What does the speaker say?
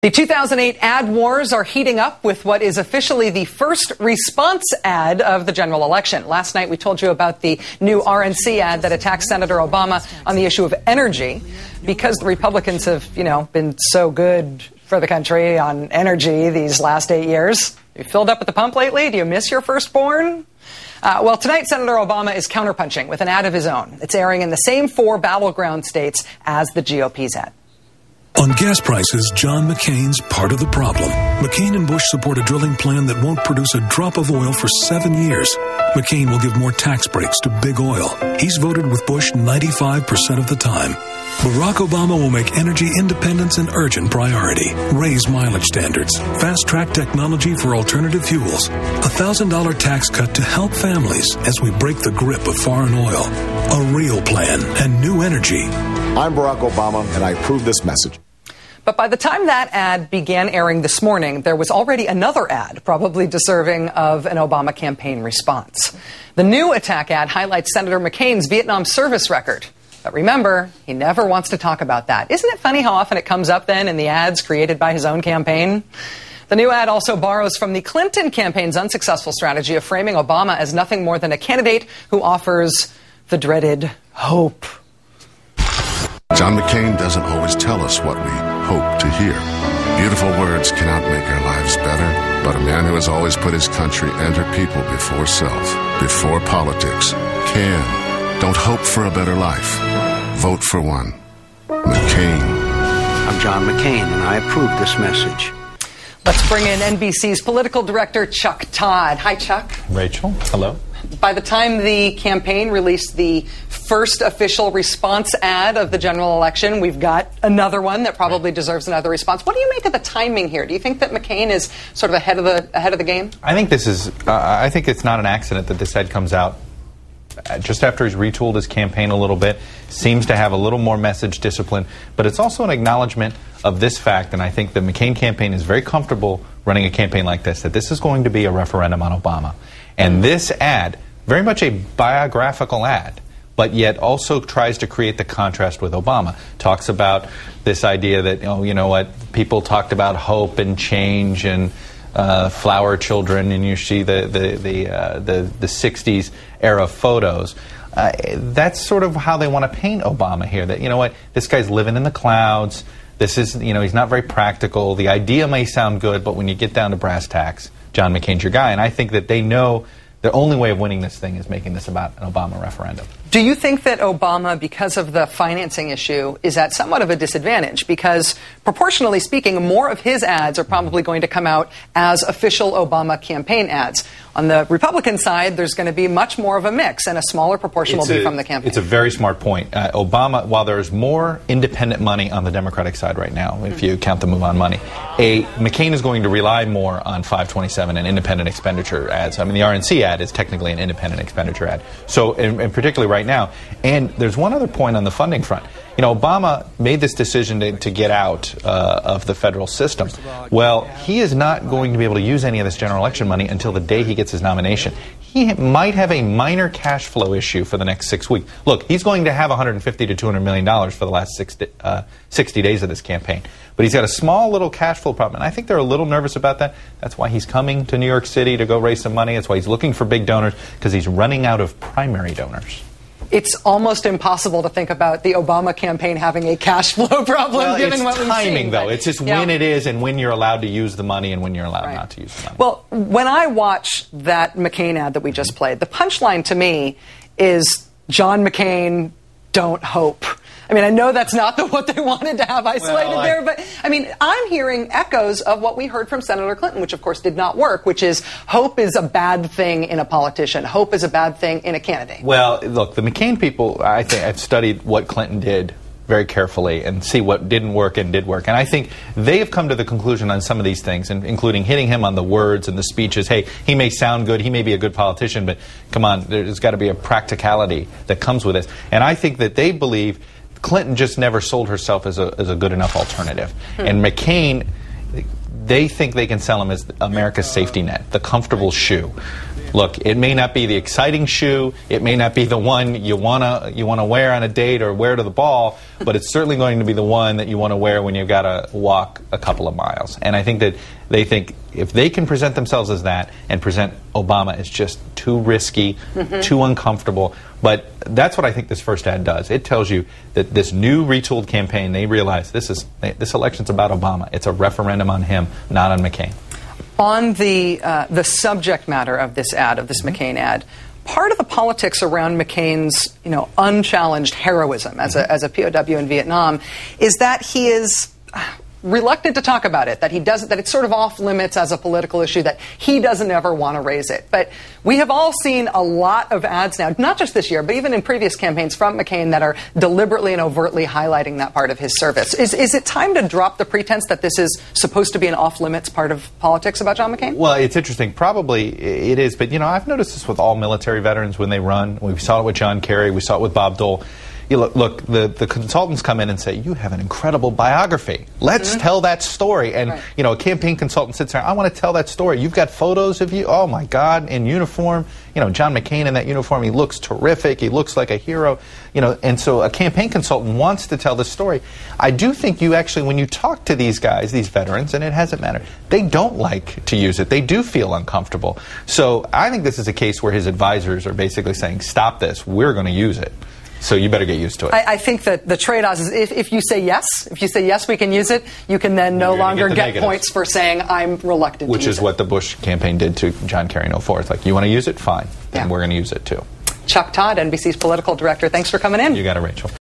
The 2008 ad wars are heating up with what is officially the first response ad of the general election. Last night we told you about the new RNC ad that attacked Senator Obama on the issue of energy. Because the Republicans have, been so good for the country on energy these last 8 years. You filled up at the pump lately? Do you miss your firstborn? Well, tonight Senator Obama is counterpunching with an ad of his own. It's airing in the same 4 battleground states as the GOP's ad. On gas prices, John McCain's part of the problem. McCain and Bush support a drilling plan that won't produce a drop of oil for 7 years. McCain will give more tax breaks to big oil. He's voted with Bush 95% of the time. Barack Obama will make energy independence an urgent priority. Raise mileage standards. Fast-track technology for alternative fuels. $1,000 tax cut to help families as we break the grip of foreign oil. A real plan and new energy. I'm Barack Obama, and I approve this message. But by the time that ad began airing this morning, there was already another ad, probably deserving of an Obama campaign response. The new attack ad highlights Senator McCain's Vietnam service record. But remember, he never wants to talk about that. Isn't it funny how often it comes up then in the ads created by his own campaign? The new ad also borrows from the Clinton campaign's unsuccessful strategy of framing Obama as nothing more than a candidate who offers the dreaded hope. John McCain doesn't always tell us what we hope to hear. Beautiful words cannot make our lives better, but a man who has always put his country and her people before self, before politics, can. Don't hope for a better life. Vote for one. McCain. I'm John McCain, and I approve this message. Let's bring in NBC's political director, Chuck Todd. Hi, Chuck. Rachel, hello. By the time the campaign released the first official response ad of the general election, we've got another one that probably deserves another response. What do you make of the timing here? Do you think that McCain is sort of ahead of the game? I think this is. I think it's not an accident that this ad comes out just after he's retooled his campaign a little bit. Seems to have a little more message discipline, but it's also an acknowledgement of this fact, and I think the McCain campaign is very comfortable running a campaign like this, that this is going to be a referendum on Obama. And this ad, very much a biographical ad, but yet also tries to create the contrast with Obama. Talks about this idea that, people talked about hope and change and flower children, and you see the 60s era photos. That's sort of how they want to paint Obama here, that, this guy's living in the clouds. This is, he's not very practical. The idea may sound good, but when you get down to brass tacks, John McCain's your guy. And I think that they know the only way of winning this thing is making this about an Obama referendum. Do you think that Obama, because of the financing issue, is at somewhat of a disadvantage? Because proportionally speaking, more of his ads are probably going to come out as official Obama campaign ads. On the Republican side, there's going to be much more of a mix, and a smaller proportion will be from the campaign. It's a very smart point. Obama, while there's more independent money on the Democratic side right now, if you count the move on money, McCain is going to rely more on 527 and independent expenditure ads. I mean, the RNC ad is technically an independent expenditure ad. So, in particularly right now. And there's one other point on the funding front. Obama made this decision to get out of the federal system. Well, he is not going to be able to use any of this general election money until the day he gets his nomination. He might have a minor cash flow issue for the next 6 weeks. Look, he's going to have $150 to $200 million for the last 60 days of this campaign. But he's got a small little cash flow problem, and I think they're a little nervous about that. That's why he's coming to New York City to go raise some money. That's why he's looking for big donors, because he's running out of primary donors. It's almost impossible to think about the Obama campaign having a cash flow problem, given what we've seen. It's timing, though. It's just when it is and when you're allowed to use the money and when you're allowed not to use the money. Well, when I watch that McCain ad that we just played, the punchline to me is John McCain, don't hope. I mean, I know that's not what they wanted to have isolated there, but, I'm hearing echoes of what we heard from Senator Clinton, which, of course, did not work, which is hope is a bad thing in a politician. Hope is a bad thing in a candidate. Well, look, the McCain people, I think, I've studied what Clinton did very carefully and see what didn't work and did work. And I think they have come to the conclusion on some of these things, including hitting him on the words and the speeches. Hey, he may sound good, he may be a good politician, but come on, there's got to be a practicality that comes with this. And I think that they believe Clinton just never sold herself as a good enough alternative. And McCain, they think they can sell him as America's safety net, the comfortable shoe. look, it may not be the exciting shoe, it may not be the one you wanna wear on a date or wear to the ball, but it's certainly going to be the one that you want to wear when you've got to walk a couple of miles. And I think that they think if they can present themselves as that and present Obama as just too risky, too uncomfortable, but that's what I think this first ad does. It tells you that this new retooled campaign, they realize this election's about Obama. It's a referendum on him, not on McCain. On the subject matter of this ad, of this McCain ad, part of the politics around McCain's, unchallenged heroism as a POW in Vietnam is that he is reluctant to talk about it, that it's sort of off limits as a political issue, that he doesn't ever want to raise it. But we have all seen a lot of ads now, not just this year, but even in previous campaigns from McCain that are deliberately and overtly highlighting that part of his service. Is it time to drop the pretense that this is supposed to be an off-limits part of politics about John McCain? Well, it's interesting. Probably it is. But, I've noticed this with all military veterans when they run. We saw it with John Kerry. We saw it with Bob Dole. Look, the consultants come in and say, you have an incredible biography. Let's tell that story. And, a campaign consultant sits there, I want to tell that story. You've got photos of you, oh my God, in uniform. John McCain in that uniform, he looks terrific. He looks like a hero. And so a campaign consultant wants to tell the story. I do think you actually, when you talk to these guys, these veterans, and it hasn't mattered, they don't like to use it. They do feel uncomfortable. So I think this is a case where his advisors are basically saying, stop this, we're going to use it. So you better get used to it. I think that the trade-off is if you say yes, we can use it, you can then no longer get points for saying I'm reluctant to use it. Which is what the Bush campaign did to John Kerry in 2004. It's like, you want to use it? Fine. Then we're going to use it too. Chuck Todd, NBC's political director, thanks for coming in. You got it, Rachel.